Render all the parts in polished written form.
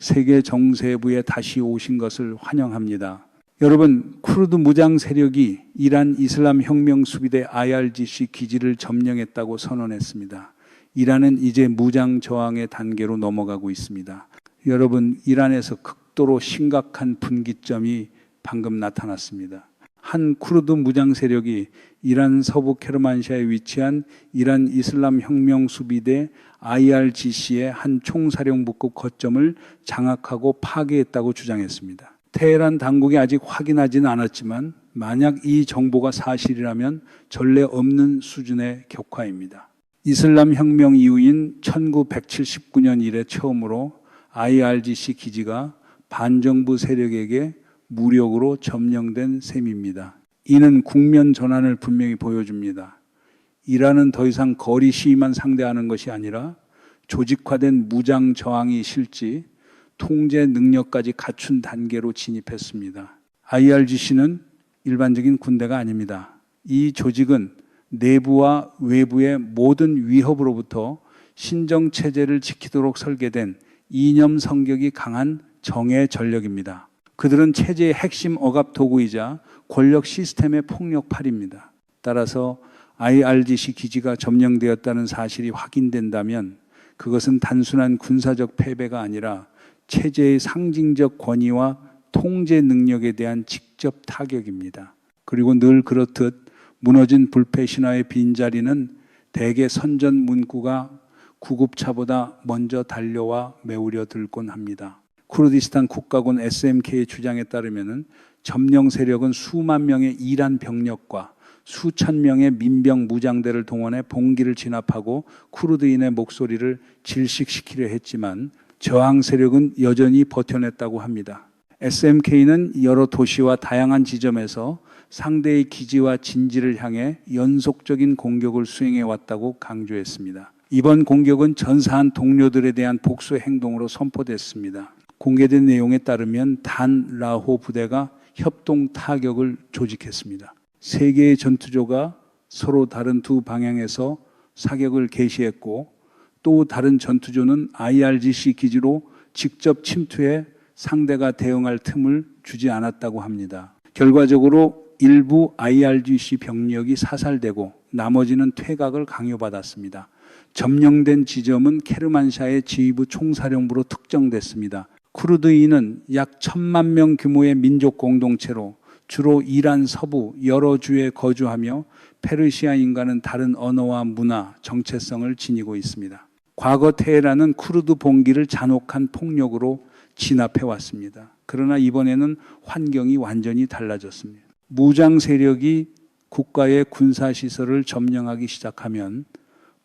세계 정세부에 다시 오신 것을 환영합니다. 여러분, 쿠르드 무장 세력이 이란 이슬람 혁명 수비대 IRGC 기지를 점령했다고 선언했습니다. 이란은 이제 무장 저항의 단계로 넘어가고 있습니다. 여러분, 이란에서 극도로 심각한 분기점이 방금 나타났습니다. 한 쿠르드 무장 세력이 이란 서부 케르만시아에 위치한 이란 이슬람 혁명 수비대 IRGC의 한 총사령부급 거점을 장악하고 파괴했다고 주장했습니다. 테헤란 당국이 아직 확인하지는 않았지만 만약 이 정보가 사실이라면 전례 없는 수준의 격화입니다. 이슬람 혁명 이후인 1979년 이래 처음으로 IRGC 기지가 반정부 세력에게 무력으로 점령된 셈입니다. 이는 국면 전환을 분명히 보여줍니다. 이란은 더 이상 거리 시위만 상대하는 것이 아니라 조직화된 무장 저항이 실지 통제 능력까지 갖춘 단계로 진입했습니다. IRGC는 일반적인 군대가 아닙니다. 이 조직은 내부와 외부의 모든 위협으로부터 신정체제를 지키도록 설계된 이념 성격이 강한 정예 전력입니다. 그들은 체제의 핵심 억압 도구이자 권력 시스템의 폭력팔입니다. 따라서 IRGC 기지가 점령되었다는 사실이 확인된다면 그것은 단순한 군사적 패배가 아니라 체제의 상징적 권위와 통제 능력에 대한 직접 타격입니다. 그리고 늘 그렇듯 무너진 불패 신화의 빈자리는 대개 선전 문구가 구급차보다 먼저 달려와 메우려 들곤 합니다. 쿠르디스탄 국가군 SMK의 주장에 따르면 점령 세력은 수만 명의 이란 병력과 수천 명의 민병 무장대를 동원해 봉기를 진압하고 쿠르드인의 목소리를 질식시키려 했지만 저항 세력은 여전히 버텨냈다고 합니다. SMK는 여러 도시와 다양한 지점에서 상대의 기지와 진지를 향해 연속적인 공격을 수행해 왔다고 강조했습니다. 이번 공격은 전사한 동료들에 대한 복수 행동으로 선포됐습니다. 공개된 내용에 따르면 단 라호 부대가 협동 타격을 조직했습니다. 세 개의 전투조가 서로 다른 두 방향에서 사격을 개시했고 또 다른 전투조는 IRGC 기지로 직접 침투해 상대가 대응할 틈을 주지 않았다고 합니다. 결과적으로 일부 IRGC 병력이 사살되고 나머지는 퇴각을 강요받았습니다. 점령된 지점은 케르만샤의 지휘부 총사령부로 특정됐습니다. 쿠르드인은 약 1,000만 명 규모의 민족 공동체로 주로 이란 서부 여러 주에 거주하며 페르시아인과는 다른 언어와 문화, 정체성을 지니고 있습니다. 과거 테헤란은 쿠르드 봉기를 잔혹한 폭력으로 진압해 왔습니다. 그러나 이번에는 환경이 완전히 달라졌습니다. 무장 세력이 국가의 군사시설을 점령하기 시작하면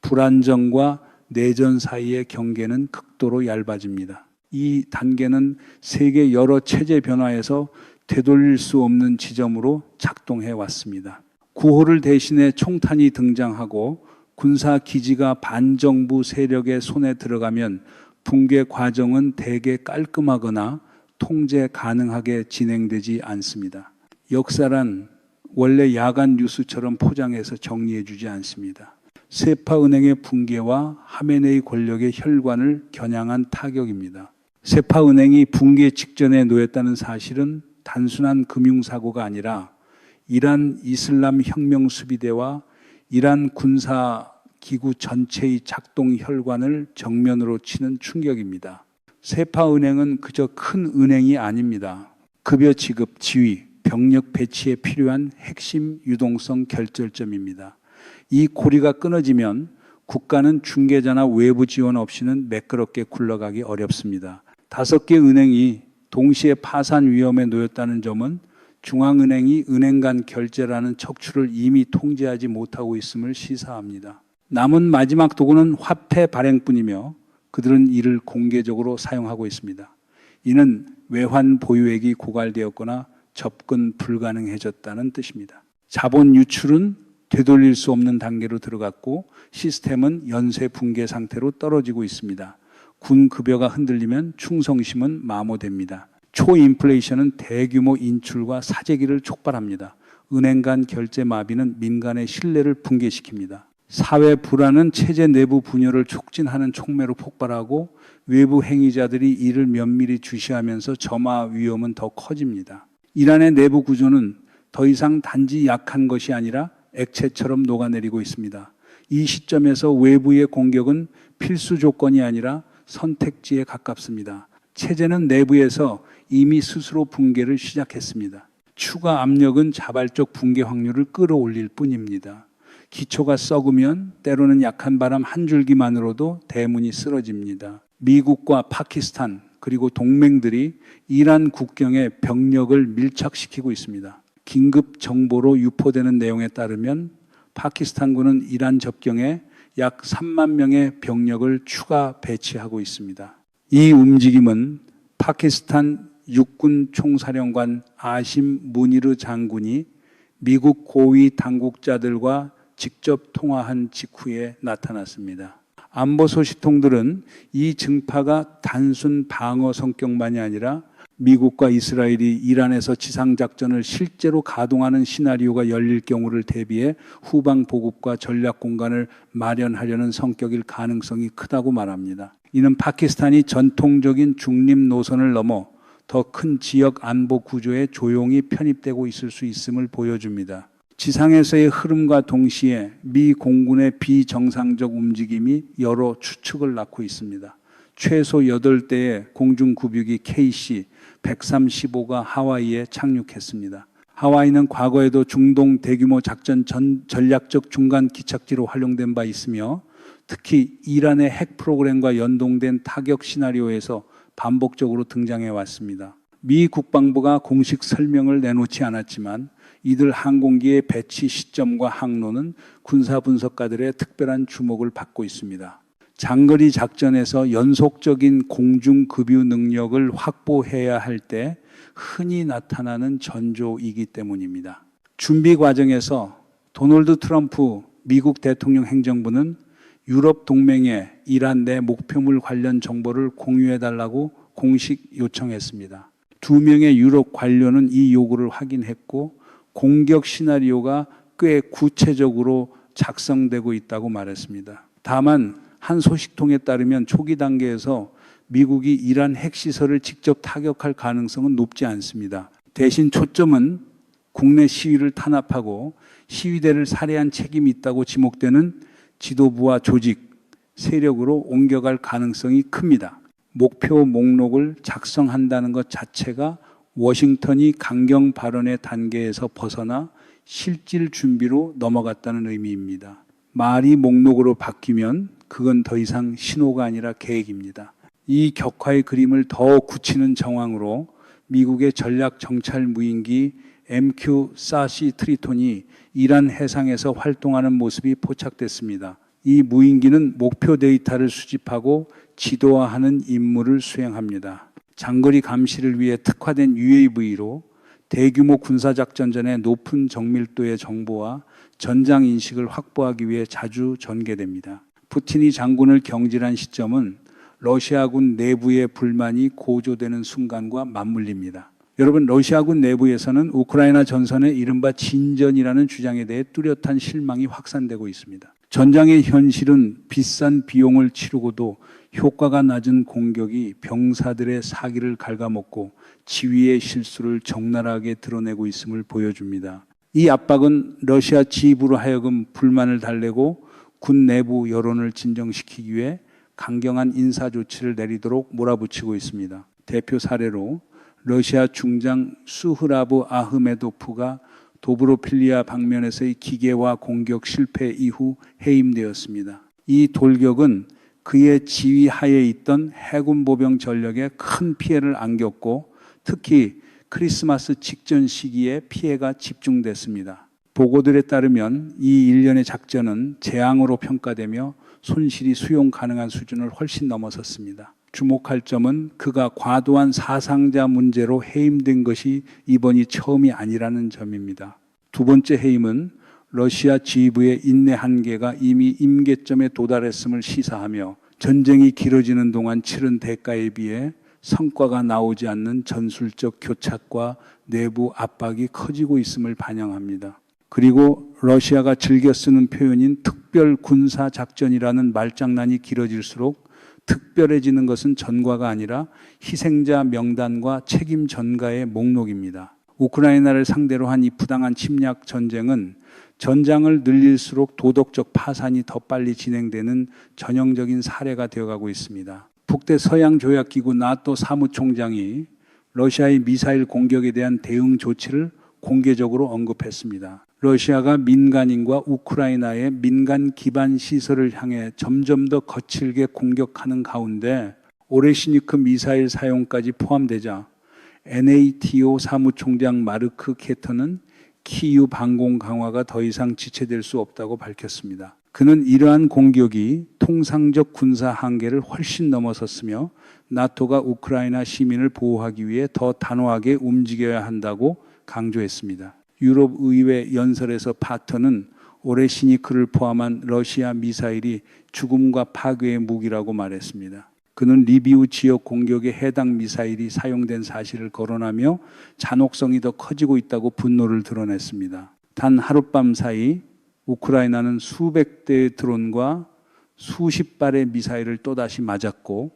불안정과 내전 사이의 경계는 극도로 얇아집니다. 이 단계는 세계 여러 체제 변화에서 되돌릴 수 없는 지점으로 작동해 왔습니다. 구호를 대신해 총탄이 등장하고 군사 기지가 반정부 세력의 손에 들어가면 붕괴 과정은 대개 깔끔하거나 통제 가능하게 진행되지 않습니다. 역사란 원래 야간 뉴스처럼 포장해서 정리해 주지 않습니다. 세파은행의 붕괴와 하메네이 권력의 혈관을 겨냥한 타격입니다. 세파은행이 붕괴 직전에 놓였다는 사실은 단순한 금융사고가 아니라 이란 이슬람 혁명 수비대와 이란 군사기구 전체의 작동 혈관을 정면으로 치는 충격입니다. 세파은행은 그저 큰 은행이 아닙니다. 급여 지급, 지휘, 병력 배치에 필요한 핵심 유동성 결절점입니다. 이 고리가 끊어지면 국가는 중개자나 외부 지원 없이는 매끄럽게 굴러가기 어렵습니다. 5개 은행이 동시에 파산 위험에 놓였다는 점은 중앙은행이 은행 간 결제라는 척추를 이미 통제하지 못하고 있음을 시사합니다. 남은 마지막 도구는 화폐 발행뿐이며 그들은 이를 공개적으로 사용하고 있습니다. 이는 외환 보유액이 고갈되었거나 접근 불가능해졌다는 뜻입니다. 자본 유출은 되돌릴 수 없는 단계로 들어갔고 시스템은 연쇄 붕괴 상태로 떨어지고 있습니다. 군 급여가 흔들리면 충성심은 마모됩니다. 초인플레이션은 대규모 인출과 사재기를 촉발합니다. 은행 간 결제 마비는 민간의 신뢰를 붕괴시킵니다. 사회 불안은 체제 내부 분열을 촉진하는 촉매로 폭발하고 외부 행위자들이 이를 면밀히 주시하면서 점화 위험은 더 커집니다. 이란의 내부 구조는 더 이상 단지 약한 것이 아니라 액체처럼 녹아내리고 있습니다. 이 시점에서 외부의 공격은 필수 조건이 아니라 선택지에 가깝습니다. 체제는 내부에서 이미 스스로 붕괴를 시작했습니다. 추가 압력은 자발적 붕괴 확률을 끌어올릴 뿐입니다. 기초가 썩으면 때로는 약한 바람 한 줄기만으로도 대문이 쓰러집니다. 미국과 파키스탄 그리고 동맹들이 이란 국경에 병력을 밀착시키고 있습니다. 긴급 정보로 유포되는 내용에 따르면 파키스탄군은 이란 접경에 약 3만 명의 병력을 추가 배치하고 있습니다. 이 움직임은 파키스탄 육군 총사령관 아심 무니르 장군이 미국 고위 당국자들과 직접 통화한 직후에 나타났습니다. 안보 소식통들은 이 증파가 단순 방어 성격만이 아니라 미국과 이스라엘이 이란에서 지상작전을 실제로 가동하는 시나리오가 열릴 경우를 대비해 후방 보급과 전략 공간을 마련하려는 성격일 가능성이 크다고 말합니다. 이는 파키스탄이 전통적인 중립 노선을 넘어 더 큰 지역 안보 구조에 조용히 편입되고 있을 수 있음을 보여줍니다. 지상에서의 흐름과 동시에 미 공군의 비정상적 움직임이 여러 추측을 낳고 있습니다. 최소 8대의 공중구비기 KC-135가 하와이에 착륙했습니다. 하와이는 과거에도 중동 대규모 작전 전략적 중간 기착지로 활용된 바 있으며 특히 이란의 핵 프로그램과 연동된 타격 시나리오에서 반복적으로 등장해 왔습니다. 미 국방부가 공식 설명을 내놓지 않았지만 이들 항공기의 배치 시점과 항로는 군사 분석가들의 특별한 주목을 받고 있습니다. 장거리 작전에서 연속적인 공중급유 능력을 확보해야 할 때 흔히 나타나는 전조이기 때문입니다. 준비 과정에서 도널드 트럼프 미국 대통령 행정부는 유럽 동맹에 이란 내 목표물 관련 정보를 공유해달라고 공식 요청했습니다. 2명의 유럽 관료는 이 요구를 확인했고 공격 시나리오가 꽤 구체적으로 작성되고 있다고 말했습니다. 다만 한 소식통에 따르면 초기 단계에서 미국이 이란 핵시설을 직접 타격할 가능성은 높지 않습니다. 대신 초점은 국내 시위를 탄압하고 시위대를 살해한 책임이 있다고 지목되는 지도부와 조직, 세력으로 옮겨갈 가능성이 큽니다. 목표 목록을 작성한다는 것 자체가 워싱턴이 강경 발언의 단계에서 벗어나 실질 준비로 넘어갔다는 의미입니다. 말이 목록으로 바뀌면 그건 더 이상 신호가 아니라 계획입니다. 이 격화의 그림을 더 굳히는 정황으로 미국의 전략 정찰 무인기 MQ-40 트리톤이 이란 해상에서 활동하는 모습이 포착됐습니다. 이 무인기는 목표 데이터를 수집하고 지도화하는 임무를 수행합니다. 장거리 감시를 위해 특화된 UAV로 대규모 군사작전 전에 높은 정밀도의 정보와 전장 인식을 확보하기 위해 자주 전개됩니다. 푸틴이 장군을 경질한 시점은 러시아군 내부의 불만이 고조되는 순간과 맞물립니다. 여러분, 러시아군 내부에서는 우크라이나 전선의 이른바 진전이라는 주장에 대해 뚜렷한 실망이 확산되고 있습니다. 전장의 현실은 비싼 비용을 치르고도 효과가 낮은 공격이 병사들의 사기를 갉아먹고 지휘의 실수를 적나라하게 드러내고 있음을 보여줍니다. 이 압박은 러시아 지휘부로 하여금 불만을 달래고 군 내부 여론을 진정시키기 위해 강경한 인사 조치를 내리도록 몰아붙이고 있습니다. 대표 사례로 러시아 중장 수흐라브 아흐메도프가 도브로필리아 방면에서의 기계화 공격 실패 이후 해임되었습니다. 이 돌격은 그의 지휘 하에 있던 해군 보병 전력에 큰 피해를 안겼고 특히 크리스마스 직전 시기에 피해가 집중됐습니다. 보고들에 따르면 이 일련의 작전은 재앙으로 평가되며 손실이 수용 가능한 수준을 훨씬 넘어섰습니다. 주목할 점은 그가 과도한 사상자 문제로 해임된 것이 이번이 처음이 아니라는 점입니다. 두 번째 해임은 러시아 지휘부의 인내 한계가 이미 임계점에 도달했음을 시사하며 전쟁이 길어지는 동안 치른 대가에 비해 성과가 나오지 않는 전술적 교착과 내부 압박이 커지고 있음을 반영합니다. 그리고 러시아가 즐겨 쓰는 표현인 특별 군사 작전이라는 말장난이 길어질수록 특별해지는 것은 전과가 아니라 희생자 명단과 책임 전가의 목록입니다. 우크라이나를 상대로 한 이 부당한 침략 전쟁은 전장을 늘릴수록 도덕적 파산이 더 빨리 진행되는 전형적인 사례가 되어가고 있습니다. 북대 서양조약기구 나토 사무총장이 러시아의 미사일 공격에 대한 대응 조치를 공개적으로 언급했습니다. 러시아가 민간인과 우크라이나의 민간 기반 시설을 향해 점점 더 거칠게 공격하는 가운데 오레시니크 미사일 사용까지 포함되자 NATO 사무총장 마르크 케터는 키이우 방공 강화가 더 이상 지체될 수 없다고 밝혔습니다. 그는 이러한 공격이 통상적 군사 한계를 훨씬 넘어섰으며 나토가 우크라이나 시민을 보호하기 위해 더 단호하게 움직여야 한다고 강조했습니다. 유럽 의회 연설에서 파터는 오레시니크를 포함한 러시아 미사일이 죽음과 파괴의 무기라고 말했습니다. 그는 리비우 지역 공격에 해당 미사일이 사용된 사실을 거론하며 잔혹성이 더 커지고 있다고 분노를 드러냈습니다. 단 하룻밤 사이 우크라이나는 수백 대의 드론과 수십 발의 미사일을 또다시 맞았고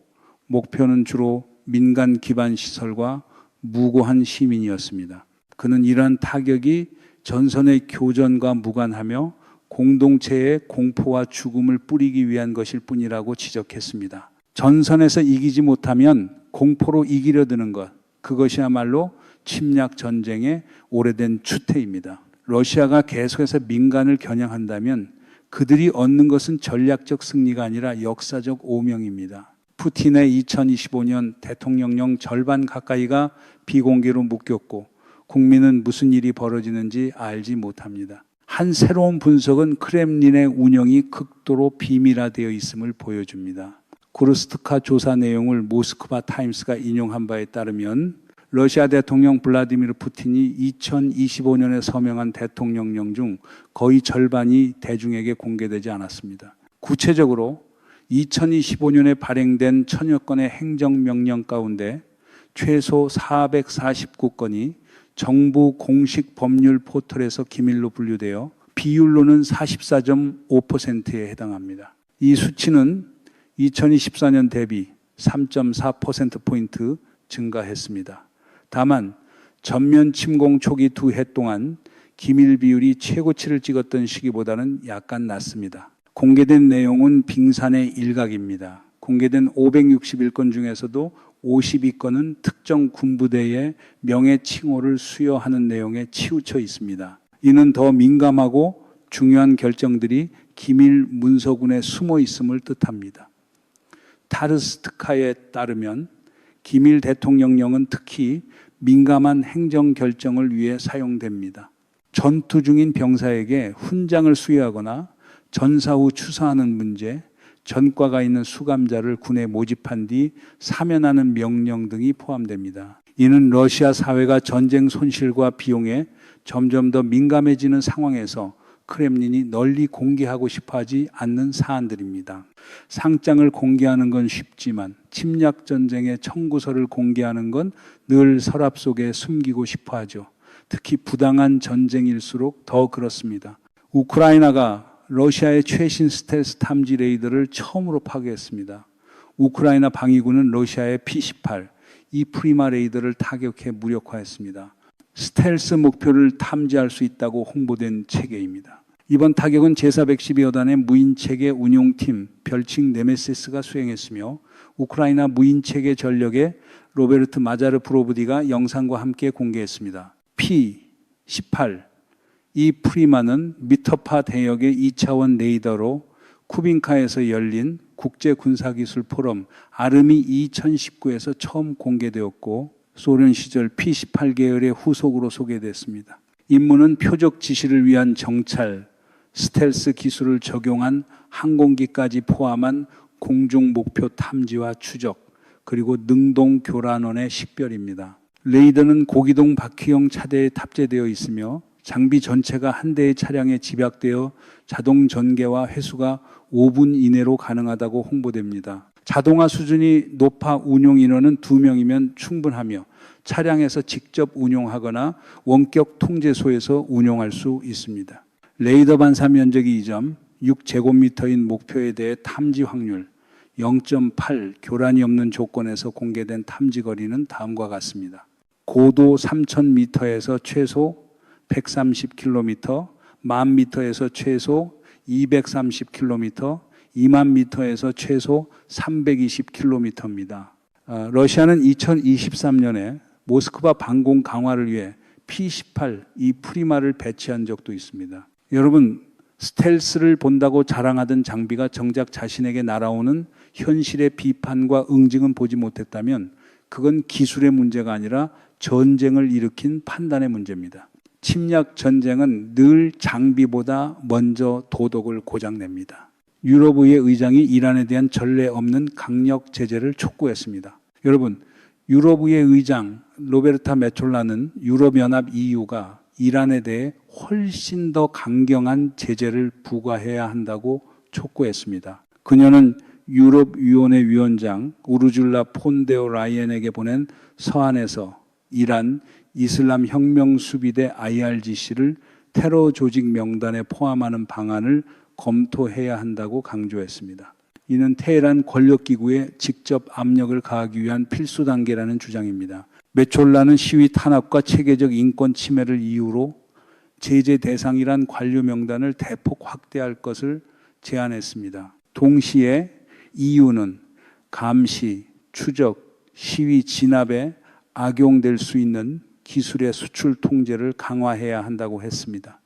목표는 주로 민간 기반 시설과 무고한 시민이었습니다. 그는 이러한 타격이 전선의 교전과 무관하며 공동체의 공포와 죽음을 뿌리기 위한 것일 뿐이라고 지적했습니다. 전선에서 이기지 못하면 공포로 이기려 드는 것, 그것이야말로 침략 전쟁의 오래된 추태입니다. 러시아가 계속해서 민간을 겨냥한다면 그들이 얻는 것은 전략적 승리가 아니라 역사적 오명입니다. 푸틴의 2025년 대통령령 절반 가까이가 비공개로 묶였고 국민은 무슨 일이 벌어지는지 알지 못합니다. 한 새로운 분석은 크렘린의 운영이 극도로 비밀화되어 있음을 보여줍니다. 구르스트카 조사 내용을 모스크바 타임스가 인용한 바에 따르면 러시아 대통령 블라디미르 푸틴이 2025년에 서명한 대통령령 중 거의 절반이 대중에게 공개되지 않았습니다. 구체적으로 2025년에 발행된 1000여 건의 행정명령 가운데 최소 449건이 정부 공식 법률 포털에서 기밀로 분류되어 비율로는 44.5%에 해당합니다. 이 수치는 2024년 대비 3.4%포인트 증가했습니다. 다만 전면 침공 초기 2해 동안 기밀 비율이 최고치를 찍었던 시기보다는 약간 낮습니다. 공개된 내용은 빙산의 일각입니다. 공개된 561건 중에서도 52건은 특정 군부대의 명예 칭호를 수여하는 내용에 치우쳐 있습니다. 이는 더 민감하고 중요한 결정들이 기밀 문서군에 숨어 있음을 뜻합니다. 타르스트카에 따르면 기밀 대통령령은 특히 민감한 행정 결정을 위해 사용됩니다. 전투 중인 병사에게 훈장을 수여하거나 전사 후 추사하는 문제, 전과가 있는 수감자를 군에 모집한 뒤 사면하는 명령 등이 포함됩니다. 이는 러시아 사회가 전쟁 손실과 비용에 점점 더 민감해지는 상황에서 크렘린이 널리 공개하고 싶어하지 않는 사안들입니다. 상장을 공개하는 건 쉽지만 침략 전쟁의 청구서를 공개하는 건 늘 서랍 속에 숨기고 싶어하죠. 특히 부당한 전쟁일수록 더 그렇습니다. 우크라이나가 러시아의 최신 스텔스 탐지 레이더를 처음으로 파괴했습니다. 우크라이나 방위군은 러시아의 P-18, 이 프리마 레이더를 타격해 무력화했습니다. 스텔스 목표를 탐지할 수 있다고 홍보된 체계입니다. 이번 타격은 제412여단의 무인체계 운용팀 별칭 네메시스가 수행했으며 우크라이나 무인체계 전력의 로베르트 마자르 브로브디가 영상과 함께 공개했습니다. P-18, 이 프리마는 미터파 대역의 2차원 레이더로 쿠빈카에서 열린 국제군사기술 포럼 아르미 2019에서 처음 공개되었고 소련 시절 P-18 계열의 후속으로 소개됐습니다. 임무는 표적 지시를 위한 정찰, 스텔스 기술을 적용한 항공기까지 포함한 공중 목표 탐지와 추적, 그리고 능동 교란원의 식별입니다. 레이더는 고기동 바퀴형 차대에 탑재되어 있으며 장비 전체가 한 대의 차량에 집약되어 자동 전개와 회수가 5분 이내로 가능하다고 홍보됩니다. 자동화 수준이 높아 운용 인원은 2명이면 충분하며 차량에서 직접 운용하거나 원격 통제소에서 운용할 수 있습니다. 레이더 반사 면적이 2점, 6제곱미터인 목표에 대해 탐지 확률 0.8 교란이 없는 조건에서 공개된 탐지 거리는 다음과 같습니다. 고도 3,000m에서 최소 130km, 10,000m에서 최소 230km, 20,000m에서 최소 320km입니다. 러시아는 2023년에 모스크바 방공 강화를 위해 P-18 이 프리마를 배치한 적도 있습니다. 여러분, 스텔스를 본다고 자랑하던 장비가 정작 자신에게 날아오는 현실의 비판과 응징은 보지 못했다면 그건 기술의 문제가 아니라 전쟁을 일으킨 판단의 문제입니다. 침략 전쟁은 늘 장비보다 먼저 도덕을 고장냅니다. 유럽의 의장이 이란에 대한 전례 없는 강력 제재를 촉구했습니다. 여러분, 유럽의 의장 로베르타 메촐라는 유럽연합 EU가 이란에 대해 훨씬 더 강경한 제재를 부과해야 한다고 촉구했습니다. 그녀는 유럽위원회 위원장 우르줄라 폰데어 라이엔에게 보낸 서한에서 이란 이슬람 혁명수비대 IRGC를 테러 조직 명단에 포함하는 방안을 검토해야 한다고 강조했습니다. 이는 테헤란 권력기구에 직접 압력을 가하기 위한 필수 단계라는 주장입니다. 메촐라는 시위 탄압과 체계적 인권 침해를 이유로 제재 대상이란 관료 명단을 대폭 확대할 것을 제안했습니다. 동시에 EU는 감시, 추적, 시위 진압에 악용될 수 있는 기술의 수출 통제를 강화해야 한다고 했습니다.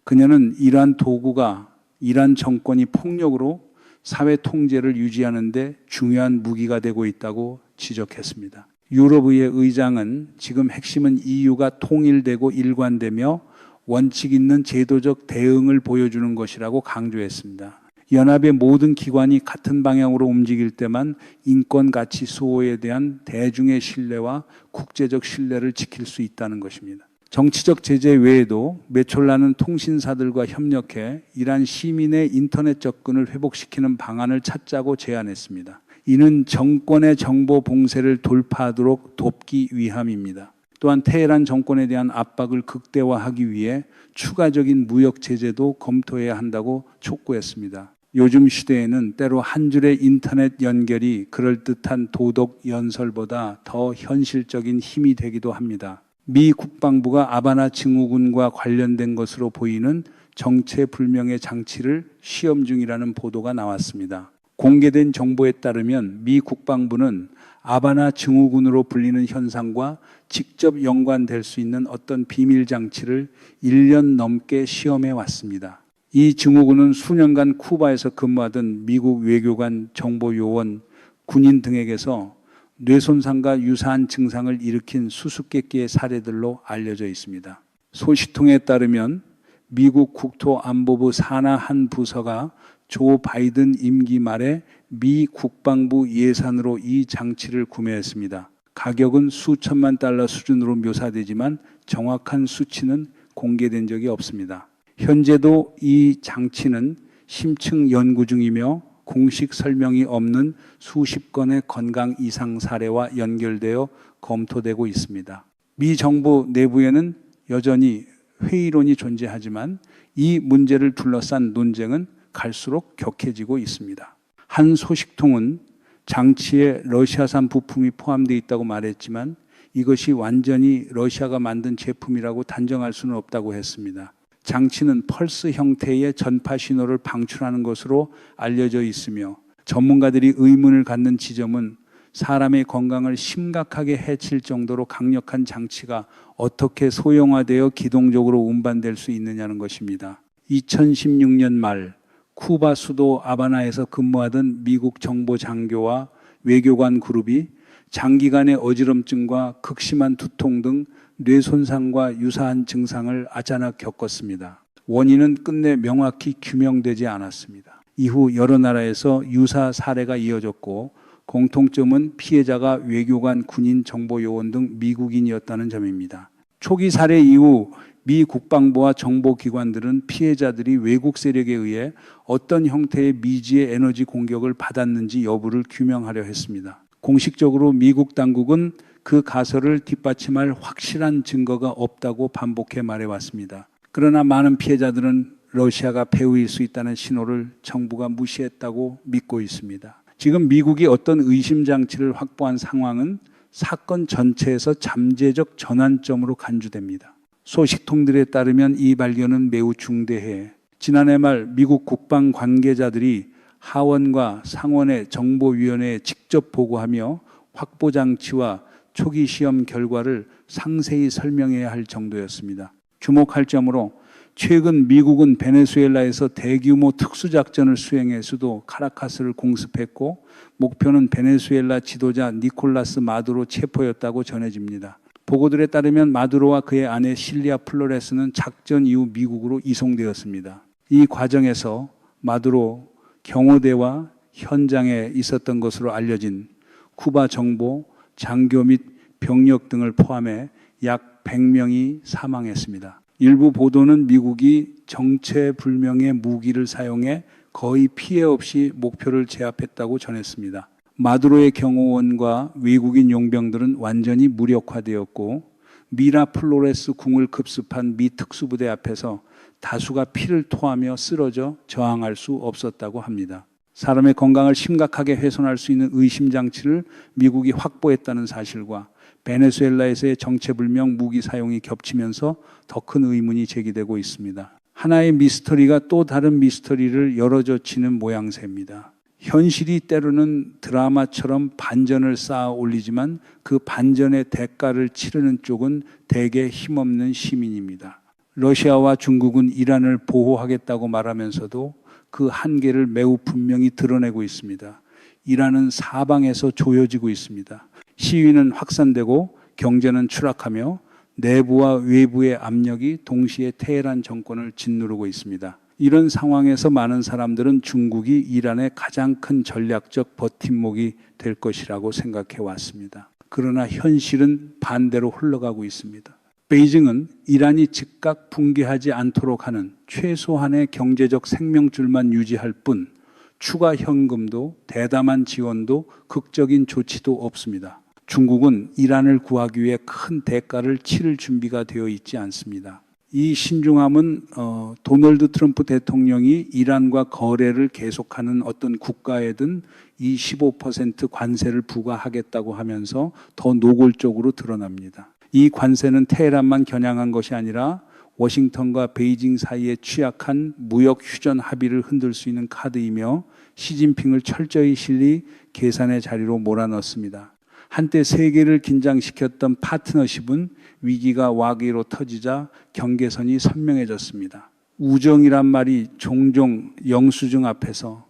그녀는 이러한 도구가 이란 정권이 폭력으로 사회 통제를 유지하는 데 중요한 무기가 되고 있다고 지적했습니다. 유럽의 의장은 지금 핵심은 EU가 통일되고 일관되며 원칙 있는 제도적 대응을 보여주는 것이라고 강조했습니다. 연합의 모든 기관이 같은 방향으로 움직일 때만 인권 가치 수호에 대한 대중의 신뢰와 국제적 신뢰를 지킬 수 있다는 것입니다. 정치적 제재 외에도 메촐라는 통신사들과 협력해 이란 시민의 인터넷 접근을 회복시키는 방안을 찾자고 제안했습니다. 이는 정권의 정보 봉쇄를 돌파하도록 돕기 위함입니다. 또한 테헤란 정권에 대한 압박을 극대화하기 위해 추가적인 무역 제재도 검토해야 한다고 촉구했습니다. 요즘 시대에는 때로 한 줄의 인터넷 연결이 그럴듯한 도덕 연설보다 더 현실적인 힘이 되기도 합니다. 미 국방부가 아바나 증후군과 관련된 것으로 보이는 정체불명의 장치를 시험 중이라는 보도가 나왔습니다. 공개된 정보에 따르면 미 국방부는 아바나 증후군으로 불리는 현상과 직접 연관될 수 있는 어떤 비밀 장치를 1년 넘게 시험해 왔습니다. 이 증후군은 수년간 쿠바에서 근무하던 미국 외교관, 정보요원, 군인 등에게서 뇌손상과 유사한 증상을 일으킨 수수께끼의 사례들로 알려져 있습니다. 소식통에 따르면 미국 국토안보부 산하 한 부서가 조 바이든 임기 말에 미 국방부 예산으로 이 장치를 구매했습니다. 가격은 수천만 달러 수준으로 묘사되지만 정확한 수치는 공개된 적이 없습니다. 현재도 이 장치는 심층 연구 중이며 공식 설명이 없는 수십 건의 건강 이상 사례와 연결되어 검토되고 있습니다. 미 정부 내부에는 여전히 회의론이 존재하지만 이 문제를 둘러싼 논쟁은 갈수록 격해지고 있습니다. 한 소식통은 장치에 러시아산 부품이 포함되어 있다고 말했지만 이것이 완전히 러시아가 만든 제품이라고 단정할 수는 없다고 했습니다. 장치는 펄스 형태의 전파 신호를 방출하는 것으로 알려져 있으며 전문가들이 의문을 갖는 지점은 사람의 건강을 심각하게 해칠 정도로 강력한 장치가 어떻게 소형화되어 기동적으로 운반될 수 있느냐는 것입니다. 2016년 말 쿠바 수도 아바나에서 근무하던 미국 정보 장교와 외교관 그룹이 장기간의 어지럼증과 극심한 두통 등 뇌손상과 유사한 증상을 아자나 겪었습니다. 원인은 끝내 명확히 규명되지 않았습니다. 이후 여러 나라에서 유사 사례가 이어졌고 공통점은 피해자가 외교관, 군인, 정보요원 등 미국인이었다는 점입니다. 초기 사례 이후 미 국방부와 정보기관들은 피해자들이 외국 세력에 의해 어떤 형태의 미지의 에너지 공격을 받았는지 여부를 규명하려 했습니다. 공식적으로 미국 당국은 그 가설을 뒷받침할 확실한 증거가 없다고 반복해 말해왔습니다. 그러나 많은 피해자들은 러시아가 배후일 수 있다는 신호를 정부가 무시했다고 믿고 있습니다. 지금 미국이 어떤 의심장치를 확보한 상황은 사건 전체에서 잠재적 전환점으로 간주됩니다. 소식통들에 따르면 이 발견은 매우 중대해 지난해 말 미국 국방 관계자들이 하원과 상원의 정보위원회에 직접 보고하며 확보장치와 초기 시험 결과를 상세히 설명해야 할 정도였습니다. 주목할 점으로 최근 미국은 베네수엘라에서 대규모 특수작전을 수행해 수도 카라카스를 공습했고 목표는 베네수엘라 지도자 니콜라스 마두로 체포였다고 전해집니다. 보고들에 따르면 마두로와 그의 아내 실리아 플로레스는 작전 이후 미국으로 이송되었습니다. 이 과정에서 마두로 경호대와 현장에 있었던 것으로 알려진 쿠바 정보, 장교 및 병력 등을 포함해 약 100명이 사망했습니다. 일부 보도는 미국이 정체불명의 무기를 사용해 거의 피해 없이 목표를 제압했다고 전했습니다. 마두로의 경호원과 외국인 용병들은 완전히 무력화되었고 미라 플로레스 궁을 급습한 미 특수부대 앞에서 다수가 피를 토하며 쓰러져 저항할 수 없었다고 합니다. 사람의 건강을 심각하게 훼손할 수 있는 의심장치를 미국이 확보했다는 사실과 베네수엘라에서의 정체불명 무기 사용이 겹치면서 더 큰 의문이 제기되고 있습니다. 하나의 미스터리가 또 다른 미스터리를 열어젖히는 모양새입니다. 현실이 때로는 드라마처럼 반전을 쌓아 올리지만 그 반전의 대가를 치르는 쪽은 대개 힘없는 시민입니다. 러시아와 중국은 이란을 보호하겠다고 말하면서도 그 한계를 매우 분명히 드러내고 있습니다. 이란은 사방에서 조여지고 있습니다. 시위는 확산되고 경제는 추락하며 내부와 외부의 압력이 동시에 테헤란 정권을 짓누르고 있습니다. 이런 상황에서 많은 사람들은 중국이 이란의 가장 큰 전략적 버팀목이 될 것이라고 생각해 왔습니다. 그러나 현실은 반대로 흘러가고 있습니다. 베이징은 이란이 즉각 붕괴하지 않도록 하는 최소한의 경제적 생명줄만 유지할 뿐 추가 현금도 대담한 지원도 극적인 조치도 없습니다. 중국은 이란을 구하기 위해 큰 대가를 치를 준비가 되어 있지 않습니다. 이 신중함은 도널드 트럼프 대통령이 이란과 거래를 계속하는 어떤 국가에든 이 15% 관세를 부과하겠다고 하면서 더 노골적으로 드러납니다. 이 관세는 테헤란만 겨냥한 것이 아니라 워싱턴과 베이징 사이에 취약한 무역 휴전 합의를 흔들 수 있는 카드이며 시진핑을 철저히 실리 계산의 자리로 몰아넣습니다. 한때 세계를 긴장시켰던 파트너십은 위기가 와기로 터지자 경계선이 선명해졌습니다. 우정이란 말이 종종 영수증 앞에서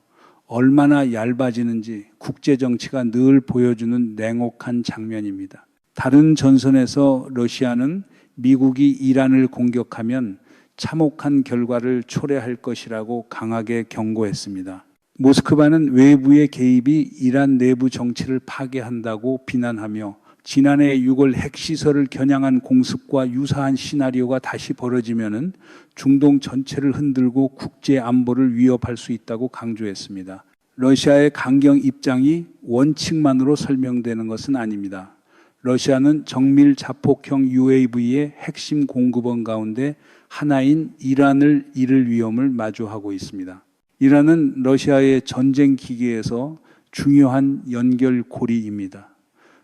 얼마나 얇아지는지 국제정치가 늘 보여주는 냉혹한 장면입니다. 다른 전선에서 러시아는 미국이 이란을 공격하면 참혹한 결과를 초래할 것이라고 강하게 경고했습니다. 모스크바는 외부의 개입이 이란 내부 정치를 파괴한다고 비난하며 지난해 6월 핵시설을 겨냥한 공습과 유사한 시나리오가 다시 벌어지면은 중동 전체를 흔들고 국제 안보를 위협할 수 있다고 강조했습니다. 러시아의 강경 입장이 원칙만으로 설명되는 것은 아닙니다. 러시아는 정밀 자폭형 UAV의 핵심 공급원 가운데 하나인 이란을 잃을 위험을 마주하고 있습니다. 이란은 러시아의 전쟁 기계에서 중요한 연결고리입니다.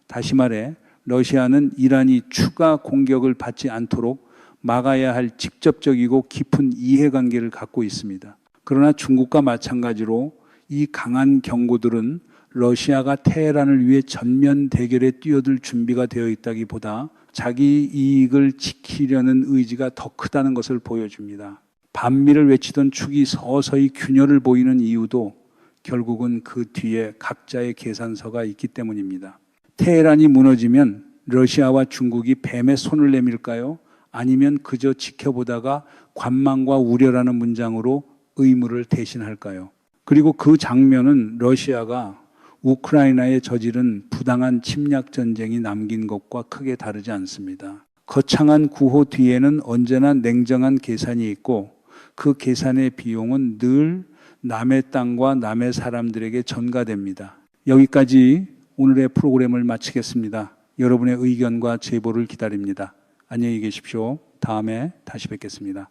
다시 말해 러시아는 이란이 추가 공격을 받지 않도록 막아야 할 직접적이고 깊은 이해관계를 갖고 있습니다. 그러나 중국과 마찬가지로 이 강한 경고들은 러시아가 테헤란을 위해 전면 대결에 뛰어들 준비가 되어 있다기보다 자기 이익을 지키려는 의지가 더 크다는 것을 보여줍니다. 반미를 외치던 축이 서서히 균열을 보이는 이유도 결국은 그 뒤에 각자의 계산서가 있기 때문입니다. 테헤란이 무너지면 러시아와 중국이 뱀의 손을 내밀까요? 아니면 그저 지켜보다가 관망과 우려라는 문장으로 의무를 대신할까요? 그리고 그 장면은 러시아가 우크라이나에 저지른 부당한 침략 전쟁이 남긴 것과 크게 다르지 않습니다. 거창한 구호 뒤에는 언제나 냉정한 계산이 있고 그 계산의 비용은 늘 남의 땅과 남의 사람들에게 전가됩니다. 여기까지 오늘의 프로그램을 마치겠습니다. 여러분의 의견과 제보를 기다립니다. 안녕히 계십시오. 다음에 다시 뵙겠습니다.